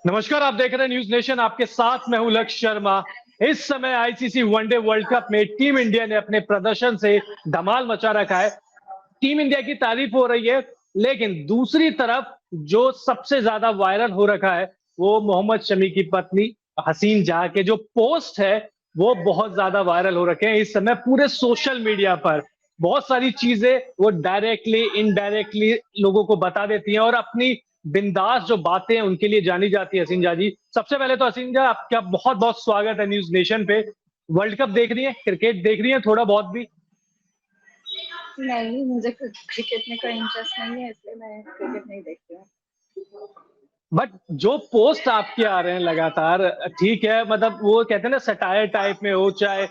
नमस्कार, आप देख रहे हैं न्यूज नेशन। आपके साथ मैं हूं लक्ष्य शर्मा। इस समय आईसीसी वनडे वर्ल्ड कप में टीम इंडिया ने अपने प्रदर्शन से धमाल मचा रखा है। टीम इंडिया की तारीफ हो रही है, लेकिन दूसरी तरफ जो सबसे ज्यादा वायरल हो रखा है वो मोहम्मद शमी की पत्नी हसीन जहां के जो पोस्ट है वो बहुत ज्यादा वायरल हो रखे हैं। इस समय पूरे सोशल मीडिया पर बहुत सारी चीजें वो डायरेक्टली इनडायरेक्टली लोगों को बता देती हैं और अपनी बिंदास जो बातें हैं उनके लिए जानी जाती है। हसीन जहा जी, सबसे पहले तो हसीन जहा आपका बहुत बहुत स्वागत है न्यूज नेशन पे। वर्ल्ड कप देख रही है, क्रिकेट देख रही है थोड़ा बहुत भी? नहीं, मुझे क्रिकेट में कोई इंटरेस्ट नहीं है, इसलिए मैं क्रिकेट नहीं देखती हूँ। बट जो पोस्ट आपके आ रहे हैं लगातार, ठीक है, मतलब वो कहते हैं ना सटायर टाइप में हो चाहे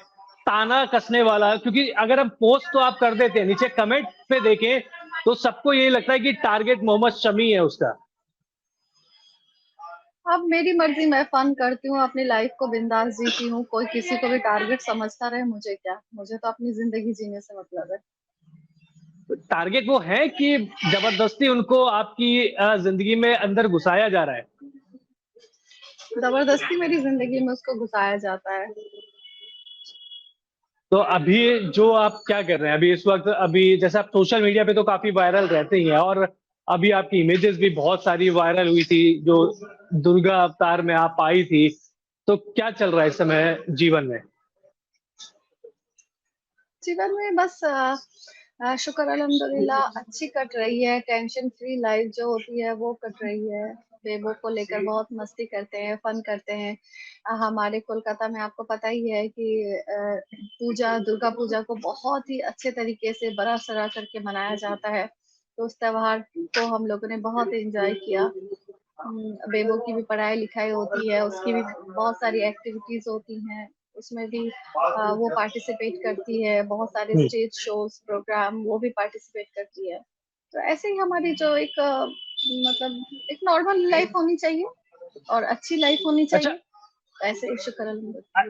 ताना कसने वाला, क्योंकि अगर हम पोस्ट तो आप कर देते हैं, नीचे कमेंट पे देखें तो सबको यही लगता है कि टारगेट मोहम्मद शमी है उसका। अब मेरी मर्जी, मैं फन करती हूँ, अपनी लाइफ को बिंदास जीती हूँ। कोई किसी को भी टारगेट समझता रहे, मुझे क्या, मुझे तो अपनी जिंदगी जीने से मतलब है। टारगेट वो है कि जबरदस्ती उनको आपकी जिंदगी में अंदर घुसाया जा रहा है? जबरदस्ती मेरी जिंदगी में उसको घुसाया जाता है। तो अभी जो आप क्या कर रहे हैं अभी इस वक्त, अभी जैसे आप सोशल मीडिया पे तो काफी वायरल रहते ही हैं, और अभी आपकी इमेजेस भी बहुत सारी वायरल हुई थी जो दुर्गा अवतार में आप आई थी। तो क्या चल रहा है इस समय जीवन में? जीवन में बस शुक्र अल्हम्दुलिल्लाह अच्छी कट रही है। टेंशन फ्री लाइफ जो होती है वो कट रही है। बेबो को लेकर बहुत मस्ती करते हैं, फन करते हैं। हमारे कोलकाता में आपको पता ही है कि दुर्गा पूजा को बहुत ही अच्छे तरीके से बड़ा सरा करके मनाया जाता है। तो उस त्योहार को हम लोगों ने बहुत एंजॉय किया। बेबो की भी पढ़ाई लिखाई होती है, उसकी भी बहुत सारी एक्टिविटीज होती हैं। उसमें भी वो पार्टिसिपेट करती है, बहुत सारे हम्म। स्टेज शोज प्रोग्राम वो भी पार्टिसिपेट करती है। तो ऐसे ही हमारी जो एक मतलब एक नॉर्मल लाइफ होनी चाहिए और अच्छी लाइफ होनी अच्छा। चाहिए। ऐसे ही शुक्र अल्हम्दुलिल्लाह।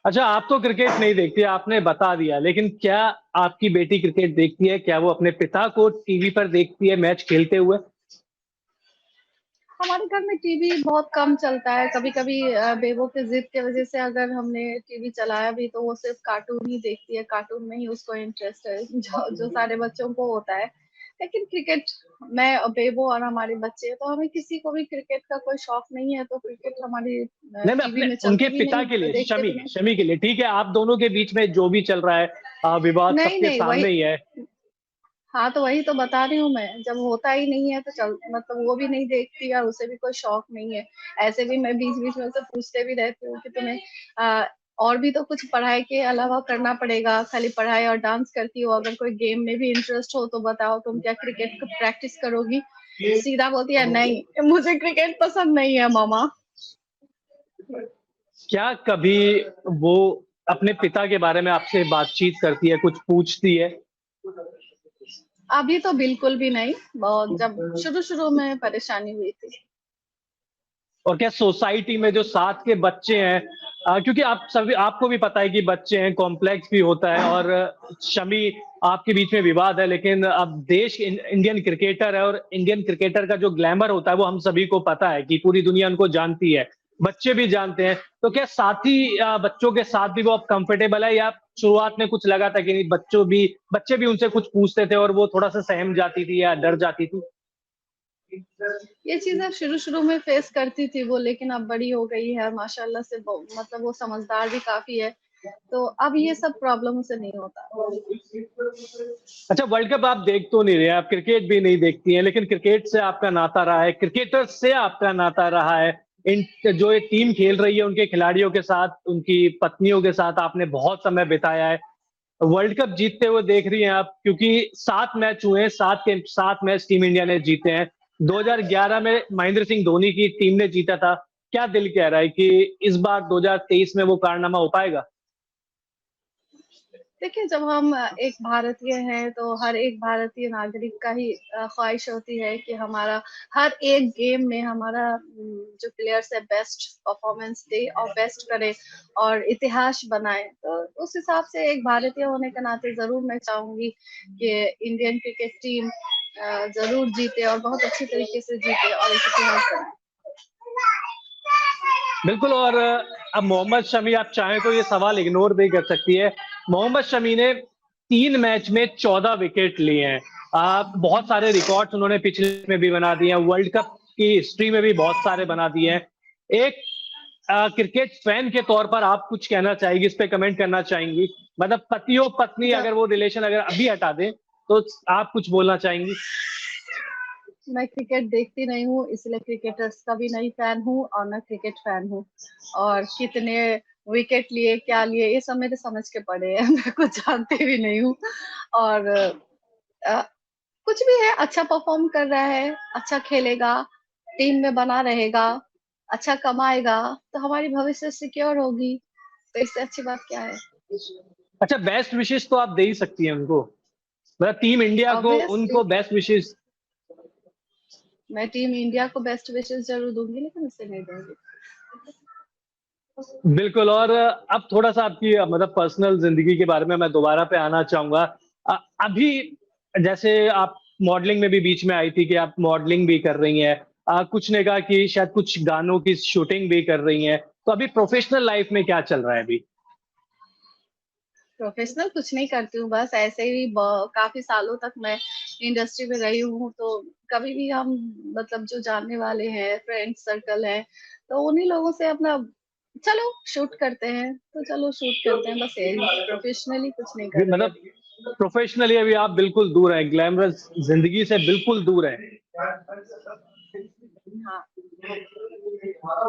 अच्छा, आप तो क्रिकेट नहीं देखती, आपने बता दिया, लेकिन क्या आपकी बेटी क्रिकेट देखती है? क्या वो अपने पिता को टीवी पर देखती है मैच खेलते हुए? हमारे घर में टीवी बहुत कम चलता है। कभी कभी बेबो के जिद की वजह से अगर हमने टीवी चलाया भी तो वो सिर्फ कार्टून ही देखती है। कार्टून में ही उसको इंटरेस्ट है, जो जो सारे बच्चों को होता है। लेकिन क्रिकेट, मैं और बेबो और हमारे बच्चे, तो हमें किसी को भी क्रिकेट का कोई शौक नहीं है, तो क्रिकेट हमारी नहीं, मैं टीवी अपने में उनके चलती भी पिता नहीं के और लिए, देखते शमी भी नहीं। शमी के लिए, ठीक है, आप दोनों के बीच में जो भी चल रहा है विवाद नहीं सबके नहीं, वही। सामने ही है। हाँ, तो वही तो बता रही हूँ मैं, जब होता ही नहीं है तो चल मतलब वो भी नहीं देखती और उसे भी कोई शौक नहीं है। ऐसे भी मैं बीच बीच में उसे पूछते भी रहती हूँ कि तुम्हें और भी तो कुछ पढ़ाई के अलावा करना पड़ेगा। खाली पढ़ाई और डांस करती हो, अगर कोई गेम में भी इंटरेस्ट हो तो बताओ, तुम क्या क्रिकेट का प्रैक्टिस करोगी? सीधा बोलती है, नहीं मुझे क्रिकेट पसंद नहीं है मामा। क्या कभी वो अपने पिता के बारे में आपसे बातचीत करती है, कुछ पूछती है? अभी तो बिल्कुल भी नहीं, बहुत जब शुरू शुरू में परेशानी हुई थी। और क्या सोसाइटी में जो साथ के बच्चे हैं, क्योंकि आप सभी, आपको भी पता है कि बच्चे हैं, कॉम्प्लेक्स भी होता है, और शमी आपके बीच में विवाद है, लेकिन अब देश इंडियन क्रिकेटर है, और इंडियन क्रिकेटर का जो ग्लैमर होता है वो हम सभी को पता है कि पूरी दुनिया उनको जानती है, बच्चे भी जानते हैं। तो क्या साथी बच्चों के साथ भी वो अब कंफर्टेबल है, या शुरुआत में कुछ लगा था कि नहीं, बच्चे भी उनसे कुछ पूछते थे और वो थोड़ा सा सहम जाती थी या डर जाती थी? ये चीज़ें शुरू-शुरू में फेस करती थी वो, लेकिन अब बड़ी हो गई है माशाल्लाह से। मतलब वो समझदार भी काफ़ी है, तो अब ये सब प्रॉब्लम उसे नहीं होता। अच्छा, वर्ल्ड कप आप देख तो नहीं रहे, आप क्रिकेट भी नहीं देखती हैं, लेकिन क्रिकेट से आपका नाता रहा है, क्रिकेटर से आपका नाता रहा है। इन जो ये टीम खेल रही है उनके खिलाड़ियों के साथ, उनकी पत्नियों के साथ आपने बहुत समय बिताया है। वर्ल्ड कप जीतते हुए देख रही हैं आप, क्योंकि 7 मैच हुए हैं, 7 के 7 मैच टीम इंडिया ने जीते हैं। 2011 में महेंद्र सिंह धोनी की टीम ने जीता था। क्या दिल कह रहा है कि इस बार 2023 में वो कारनामा हो पाएगा? देखिए, जब हम एक भारतीय हैं, तो हर एक भारतीय नागरिक का ही ख्वाहिश होती है कि हमारा हर एक गेम में हमारा जो प्लेयर्स है बेस्ट परफॉर्मेंस दे और बेस्ट करे और इतिहास बनाए। तो उस हिसाब से एक भारतीय होने के नाते ज़रूर मैं चाहूँगी कि इंडियन क्रिकेट टीम ज़रूर जीते और बहुत अच्छी तरीके से जीते और एक इतिहास बनाए। बिल्कुल। और अब मोहम्मद शमी आप चाहें तो ये सवाल इग्नोर भी कर सकती है। मोहम्मद शमी ने 3 मैच में 14 विकेट लिए हैं। बहुत सारे रिकॉर्ड्स उन्होंने पिछले में भी बना दिए हैं, वर्ल्ड कप की हिस्ट्री में भी बहुत सारे बना दिए हैं। एक क्रिकेट फैन के तौर पर आप कुछ कहना चाहेंगी, इस पे कमेंट करना चाहेंगी? मतलब पति और पत्नी जब अगर वो रिलेशन अगर अभी हटा दें, तो आप कुछ बोलना चाहेंगी? मैं क्रिकेट देखती नहीं हूँ, इसलिए क्रिकेटर्स का भी नहीं फैन हूँ और ना क्रिकेट फैन हूँ। और कितने विकेट लिए, क्या लिए, ये सब मेरे समझ के पड़े हैं। मैं कुछ जानती भी नहीं हूँ। और अ, कुछ भी है, अच्छा परफॉर्म कर रहा है, अच्छा खेलेगा, टीम में बना रहेगा, अच्छा कमाएगा, तो हमारी भविष्य सिक्योर होगी। तो इससे अच्छी बात क्या है? अच्छा, बेस्ट विशेस तो आप दे ही सकती हैं उनको, मतलब टीम इंडिया को ऑब्वियसली उनको बेस्ट विशेस। मैं टीम इंडिया को बेस्ट विशेस जरूर दूंगी, लेकिन उससे नहीं दूंगी। बिल्कुल। और अब थोड़ा-सा आपकी मतलब पर्सनल ज़िंदगी के बारे में मैं दोबारा पे आना चाहूँगा। अ, अभी जैसे आप मॉडलिंग में भी बीच में आई थी कि आप मॉडलिंग भी कर रही हैं। कुछ ने कहा कि शायद कुछ गानों की शूटिंग भी कर रही हैं। तो अभी प्रोफ़ेशनल लाइफ़ में क्या चल रहा है अभी? प्रोफेशनल कुछ नहीं करती हूँ, बस ऐसे ही काफी सालों तक मैं इंडस्ट्री में रही हूँ, तो कभी भी हम मतलब जो जानने वाले हैं, फ्रेंड सर्कल है, तो उन्हीं लोगों से अपना चलो शूट करते हैं, तो चलो शूट करते हैं, बस यही। प्रोफेशनली कुछ नहीं कर रही मतलब अभी। प्रोफ़ेशनली अभी आप बिल्कुल दूर हैं, ग्लैमरस ज़िंदगी से बिल्कुल दूर हैं। हाँ।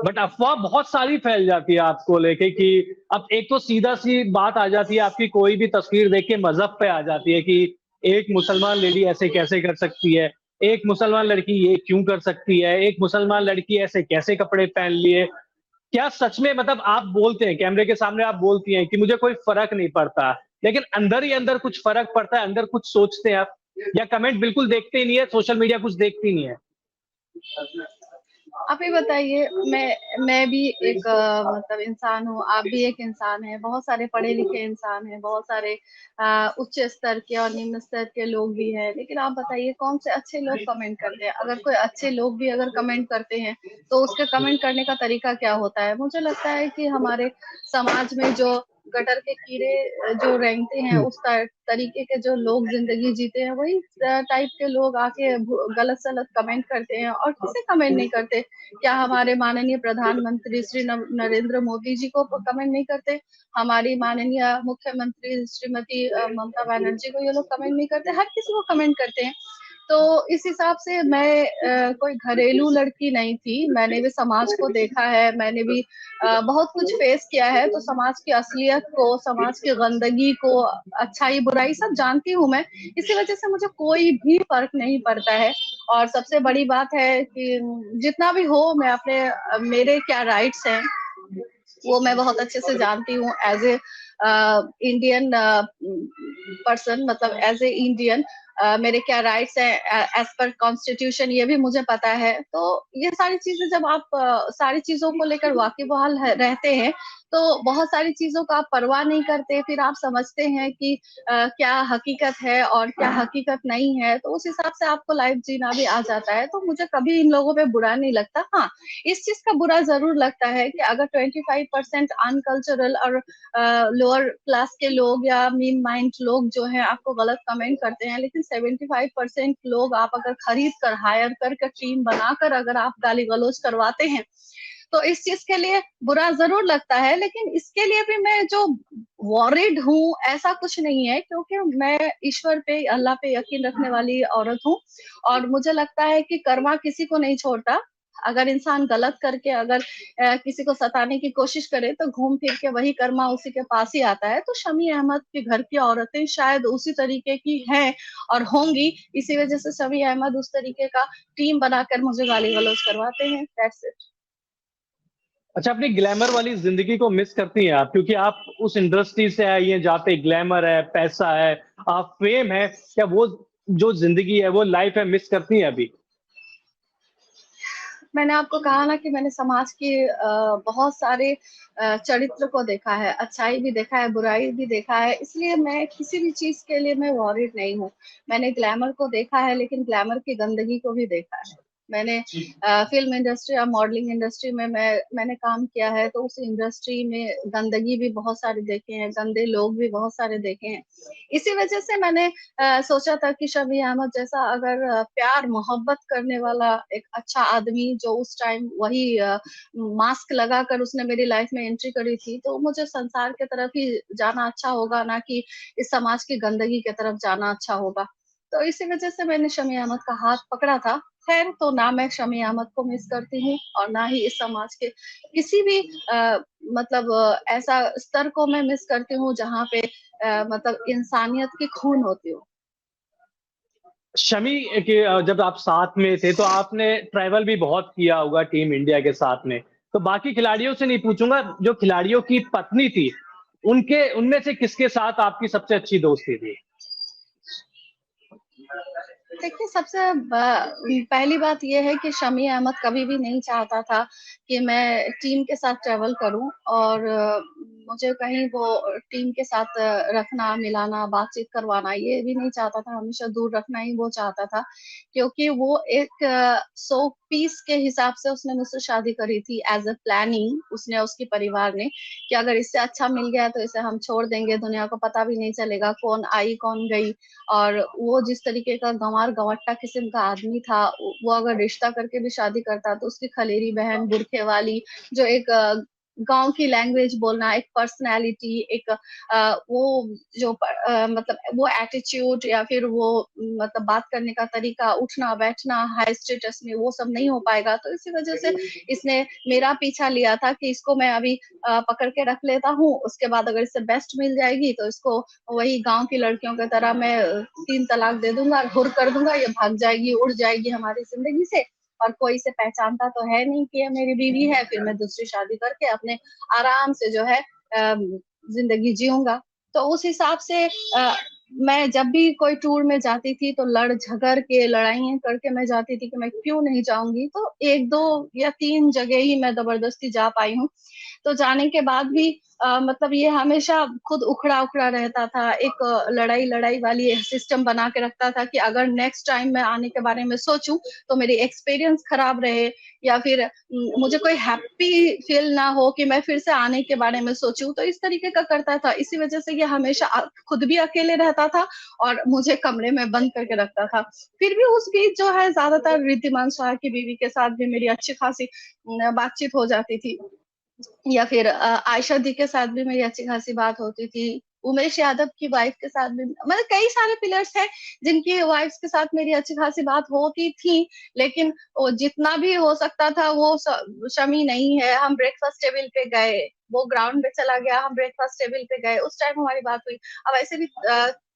बट अफ़वाह बहुत सारी फैल जाती है आपको लेके कि अब एक तो सीधा-सी बात आ जाती है, आपकी कोई भी तस्वीर देख के मज़हब पे आ जाती है कि एक मुसलमान लेडी ऐसे कैसे कर सकती है? एक मुसलमान लड़की ये क्यों कर सकती है? एक मुसलमान लड़की ऐसे कैसे कपड़े पहन लिए? क्या सच में मतलब आप बोलते हैं, कैमरे के सामने आप बोलती हैं कि मुझे कोई फ़र्क नहीं पड़ता, लेकिन अंदर ही अंदर कुछ फ़र्क पड़ता है, अंदर कुछ सोचते हैं आप? या कमेंट बिल्कुल देखते ही नहीं है, सोशल मीडिया कुछ देखती नहीं है? आप ही बताइए, मैं भी एक मतलब इंसान हूँ, आप भी एक इंसान हैं, बहुत सारे पढ़े लिखे इंसान हैं, बहुत सारे उच्च स्तर के और निम्न स्तर के लोग भी हैं, लेकिन आप बताइए कौन से अच्छे लोग कमेंट करते हैं? अगर कोई अच्छे लोग भी अगर कमेंट करते हैं, तो उसके कमेंट करने का तरीका क्या होता है? मुझे लगता है कि हमारे समाज में जो गटर के कीड़े जो रेंगते हैं, हुँ। उस तरीके के जो लोग जिंदगी जीते हैं, वही टाइप के लोग आके गलत सलत कमेंट करते हैं, और किसे कमेंट नहीं करते? क्या हमारे माननीय प्रधानमंत्री श्री नरेंद्र मोदी जी को कमेंट नहीं करते? हमारी माननीय मुख्यमंत्री श्रीमती ममता बनर्जी को ये लोग कमेंट नहीं करते? हर किसी को कमेंट करते हैं। तो इस हिसाब से मैं कोई घरेलू लड़की नहीं थी, मैंने भी समाज को देखा है, मैंने भी बहुत कुछ फेस किया है, तो समाज की असलियत को, समाज की गंदगी को, अच्छाई बुराई सब जानती हूँ मैं। इसी वजह से मुझे कोई भी फर्क नहीं पड़ता है। और सबसे बड़ी बात है कि जितना भी हो, मैं अपने मेरे क्या राइट्स हैं, वो मैं बहुत अच्छे से जानती हूँ। एज ए इंडियन पर्सन, मतलब एज ए इंडियन, मेरे क्या राइट्स हैं एज पर कॉन्स्टिट्यूशन, ये भी मुझे पता है। तो ये सारी चीजें जब आप सारी चीजों को लेकर वाकिबहाल रहते हैं, तो बहुत सारी चीजों का आप परवाह नहीं करते, फिर आप समझते हैं कि क्या हकीकत है और क्या हकीकत नहीं है, तो उस हिसाब से आपको लाइफ जीना भी आ जाता है। तो मुझे कभी इन लोगों पे बुरा नहीं लगता। हाँ, इस चीज का बुरा जरूर लगता है कि अगर 25% अनकल्चरल और लोअर क्लास के लोग या मीन माइंड लोग जो है आपको गलत कमेंट करते हैं, लेकिन 75% लोग आप अगर खरीद कर, हायर कर टीम बनाकर अगर आप गाली गलौज करवाते हैं, तो इस चीज के लिए बुरा जरूर लगता है। लेकिन इसके लिए भी मैं जो वॉरिड हूँ, ऐसा कुछ नहीं है, क्योंकि मैं ईश्वर पे, अल्लाह पे यकीन रखने वाली औरत हूँ। और मुझे लगता है कि कर्मा किसी को नहीं छोड़ता। अगर इंसान गलत करके अगर किसी को सताने की कोशिश करे, तो घूम फिर के वही कर्मा उसी के पास ही आता है। तो शमी अहमद के घर की औरतें शायद उसी तरीके की हैं और होंगी, इसी वजह से शमी अहमद उस तरीके का टीम बनाकर मुझे गाली गलौज करवाते हैं। That's it. अच्छा, अपनी ग्लैमर वाली ज़िंदगी को मिस करती हैं आप? क्योंकि आप उस इंडस्ट्री से आई हैं जहाँ पे ग्लैमर है, पैसा है, फेम है। क्या वो जो ज़िंदगी है, वो लाइफ़ है, मिस करती हैं अभी? मैंने आपको कहा ना कि मैंने समाज के बहुत सारे चरित्र को देखा है, अच्छाई भी देखा है, बुराई भी देखा है, इसलिए मैं किसी भी चीज के लिए मैं वॉरिड नहीं हूँ। मैंने ग्लैमर को देखा है, लेकिन ग्लैमर की गंदगी को भी देखा है। मैंने फिल्म इंडस्ट्री और मॉडलिंग इंडस्ट्री में मैंने काम किया है, तो उस इंडस्ट्री में गंदगी भी बहुत सारी देखे हैं, गंदे लोग भी बहुत सारे देखे हैं। इसी वजह से मैंने सोचा था कि शमी अहमद जैसा अगर प्यार मोहब्बत करने वाला एक अच्छा आदमी, जो उस टाइम वही मास्क लगाकर उसने मेरी लाइफ में एंट्री करी थी, तो मुझे संसार की तरफ ही जाना अच्छा होगा, ना कि इस समाज की गंदगी की तरफ जाना अच्छा होगा। तो इसी वजह से मैंने शमी अहमद का हाथ पकड़ा था। खैर, तो ना मैं शमी अहमद को मिस करती हूँ और ना ही इस समाज के किसी भी मतलब ऐसा स्तर को मैं मिस करती हूँ जहाँ पे मतलब इंसानियत की खून होती हो। शमी के जब आप साथ में थे तो आपने ट्रैवल भी बहुत किया होगा टीम इंडिया के साथ में। तो बाकी खिलाड़ियों से नहीं पूछूंगा, जो खिलाड़ियों की पत्नी थी, उनके उनमें से किसके साथ आपकी सबसे अच्छी दोस्ती थी? देखिए, सबसे पहली बात ये है कि शमी अहमद कभी भी नहीं चाहता था कि मैं टीम के साथ ट्रैवल करूं, और मुझे कहीं वो टीम के साथ रखना, मिलाना, बातचीत करवाना ये भी नहीं चाहता था, हमेशा दूर रखना ही वो चाहता था। क्योंकि वो एक शो पीस के हिसाब से उसने मुझसे शादी करी थी, एज़ अ प्लानिंग उसने, उसके परिवार ने, कि अगर इससे अच्छा मिल गया तो इसे हम छोड़ देंगे, दुनिया को पता भी नहीं चलेगा कौन आई, कौन गई। और वो जिस तरीके का गंवार-गंवट्टा किस्म का आदमी था, वो अगर रिश्ता करके भी शादी करता तो उसकी खलेरी बहन, बुरखे वाली, जो एक गाँव की लैंग्वेज बोलना, एक पर्सनैलिटी, एक वो जो मतलब वो एटीट्यूड या फिर वो मतलब बात करने का तरीका, उठना-बैठना हाई स्टेटस में, वो सब नहीं हो पाएगा। तो इसी वजह से इसने मेरा पीछा लिया था कि इसको मैं अभी पकड़ के रख लेता हूँ, उसके बाद अगर इससे बेस्ट मिल जाएगी तो इसको वही गाँव की लड़कियों की तरह मैं 3 तलाक दे दूँगा, हुर कर दूँगा, ये भाग जाएगी, उड़ जाएगी हमारी ज़िंदगी से, और कोई इसे पहचानता तो है नहीं कि ये मेरी बीवी है, फिर मैं दूसरी शादी करके अपने आराम से जो है ज़िंदगी जीऊँगा। तो उस हिसाब से मैं जब भी कोई टूर में जाती थी तो लड़-झगड़ के, लड़ाइयाँ करके मैं जाती थी कि मैं क्यों नहीं जाऊँगी, तो 1-2 या 3 जगह ही मैं ज़बरदस्ती जा पाई हूँ। तो जाने के बाद भी मतलब ये हमेशा खुद उखड़ा-उखड़ा रहता था। एक लड़ाई-लड़ाई वाली सिस्टम बना के रखता था कि अगर नेक्स्ट टाइम मैं आने के बारे में सोचूँ, तो मेरी एक्सपीरियंस खराब रहे, या फिर मुझे कोई हैप्पी फ़ील ना हो कि मैं फिर से आने के बारे में सोचूँ, तो इस तरीके का करता था। इसी वज़ह से ये हमेशा खुद भी अकेले रहता था और मुझे कमरे में बंद करके रखता था। फिर भी उस बीच जो है ज़्यादातर ऋद्धिमान शाह की बीवी के साथ भी मेरी अच्छी खासी बातचीत हो जाती थी। या फिर आयशा दी के साथ भी मेरी अच्छी-खासी बात होती थी। उमेश यादव की वाइफ़ के साथ भी, मतलब कई सारे प्लेयर्स हैं, जिनकी वाइफ़्स के साथ मेरी अच्छी-खासी बात होती थी, लेकिन वो जितना भी हो सकता था वो शमी नहीं है। हम ब्रेकफ़ास्ट टेबल पे गए, वो ग्राउंड में चला गया, हम ब्रेकफ़ास्ट टेबल पे गए, उस टाइम हमारी बात हुई। अब ऐसे भी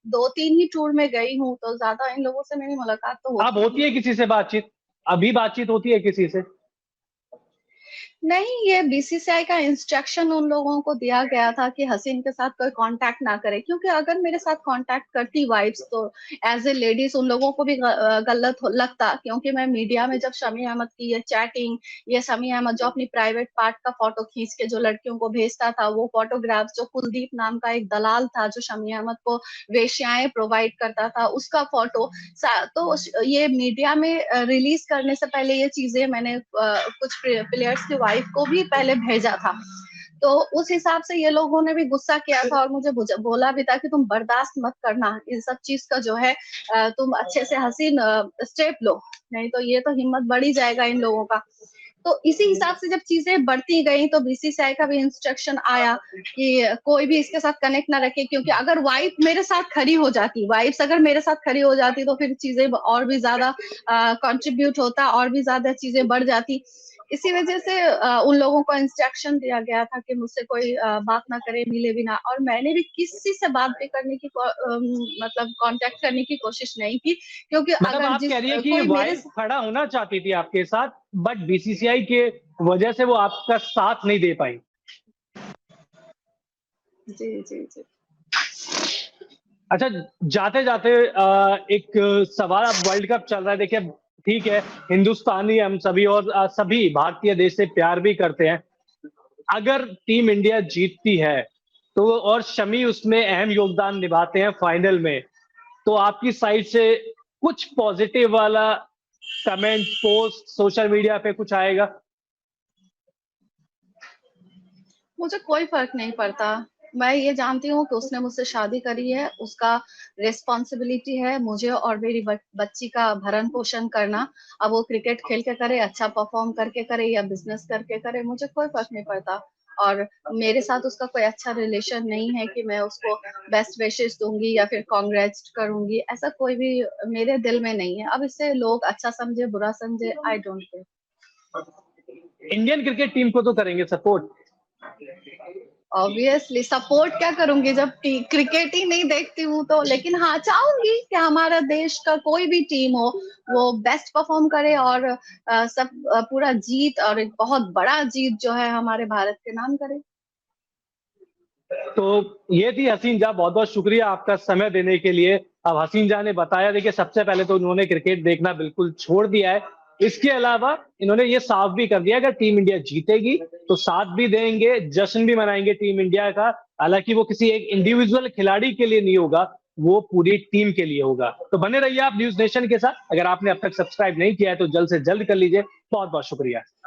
2-3 ही टूर में गई हूँ, तो ज़्यादा इन लोगों से मेरी मुलाकात तो अब होती होती नहीं है है। किसी से बातचीत? अभी बातचीत होती है किसी से? नहीं, ये बीसीसीआई का इंस्ट्रक्शन उन लोगों को दिया गया था कि हसीन के साथ कोई कॉन्टैक्ट ना करे, क्योंकि अगर मेरे साथ कॉन्टैक्ट करती वाइफ्स तो एज़ अ लेडीज़ उन लोगों को भी गलत हो लगता, क्योंकि मैं मीडिया में जब शमी अहमद की ये चैटिंग, ये शमी अहमद जो अपनी प्राइवेट पार्ट का फ़ोटो खींच के जो लड़कियों को भेजता था, वो फ़ोटोग्राफ्स जो कुलदीप नाम का एक दलाल था, जो शमी अहमद को वेश्याएँ प्रोवाइड करता था, उसका फ़ोटो तो ये मीडिया में रिलीज़ करने से पहले ये चीज़ें मैंने कुछ प्लेयर्स की वाइफ को भी पहले भेजा था। तो उस हिसाब से ये लोगों ने भी गुस्सा किया था और मुझे बोला भी था कि तुम बर्दाश्त मत करना, इन सब चीज़ का जो है तुम अच्छे से हसीन स्टेप लो, नहीं तो ये तो हिम्मत बढ़ ही जाएगा इन लोगों का। तो इसी हिसाब से जब चीज़ें बढ़ती गई तो बीसीसीआई का भी इंस्ट्रक्शन आया कि कोई भी इसके साथ कनेक्ट ना रखे, क्योंकि अगर वाइफ मेरे साथ खड़ी हो जाती, वाइफ्स अगर मेरे साथ खड़ी हो जाती तो फिर चीज़ें और भी ज़्यादा कंट्रीब्यूट होता, और भी ज़्यादा चीज़ें बढ़ जाती। इसी वजह से उन लोगों को इंस्ट्रक्शन दिया गया था कि मुझसे कोई बात ना करे, मिले भी ना, और मैंने भी किसी से बात भी करने की मतलब कॉन्टैक्ट करने की कोशिश नहीं की, क्योंकि मतलब अगर आप कह रही है कि कोई मेरे वाइफ खड़ा होना चाहती थी आपके साथ, बट बीसीसीआई के वजह से वो आपका साथ नहीं दे पाई। जी, जी, जी। अच्छा, जाते-जाते एक सवाल, अब वर्ल्ड कप चल रहा है, देखिए ठीक है, हिंदुस्तानी हम सभी और सभी भारतीय देश से प्यार भी करते हैं। अगर टीम इंडिया जीतती है, तो और शमी उसमें अहम योगदान निभाते हैं फाइनल में, तो आपकी साइड से कुछ पॉजिटिव वाला कमेंट, पोस्ट, सोशल मीडिया पे कुछ आएगा? मुझे कोई फ़र्क नहीं पड़ता। मैं ये जानती हूँ कि उसने मुझसे शादी करी है, उसका रिस्पॉन्सिबिलिटी है मुझे और मेरी बच्ची का भरण-पोषण करना। अब वो क्रिकेट खेल के करे, अच्छा परफ़ॉर्म करके करे या बिज़नेस करके करे, मुझे कोई फ़र्क नहीं पड़ता। और मेरे साथ उसका कोई अच्छा रिलेशन नहीं है कि मैं उसको बेस्ट विशेज़ दूँगी या फिर कांग्रेट्स करूँगी, ऐसा कोई भी मेरे दिल में नहीं है। अब इससे लोग अच्छा समझे, बुरा समझे, I don't care. Indian cricket team को तो करेंगे सपोर्ट। ऑब्वियसली सपोर्ट क्या करूँगी जब क्रिकेट ही नहीं देखती हूँ तो, लेकिन हाँ, चाहूँगी कि हमारा देश का कोई भी टीम हो, वो बेस्ट परफ़ॉर्म करे और पूरा जीत और एक बहुत बड़ा जीत जो है हमारे भारत के नाम करे। तो ये थी हसीन जहाँ, बहुत-बहुत शुक्रिया आपका समय देने के लिए। अब हसीन जहाँ ने बताया, देखिए सबसे पहले तो उन्होंने क्रिकेट देखना बिल्कुल छोड़ दिया है। इसके अलावा इन्होंने ये साफ भी कर दिया, अगर टीम इंडिया जीतेगी तो साथ भी देंगे, जश्न भी मनाएँगे टीम इंडिया का। हालाँकि वो किसी एक इंडिविजुअल खिलाड़ी के लिए नहीं होगा, वो पूरी टीम के लिए होगा। तो बने रहिए आप न्यूज़ नेशन के साथ। अगर आपने अब तक सब्सक्राइब नहीं किया है तो जल्द से जल्द कर लीजिए। बहुत-बहुत शुक्रिया।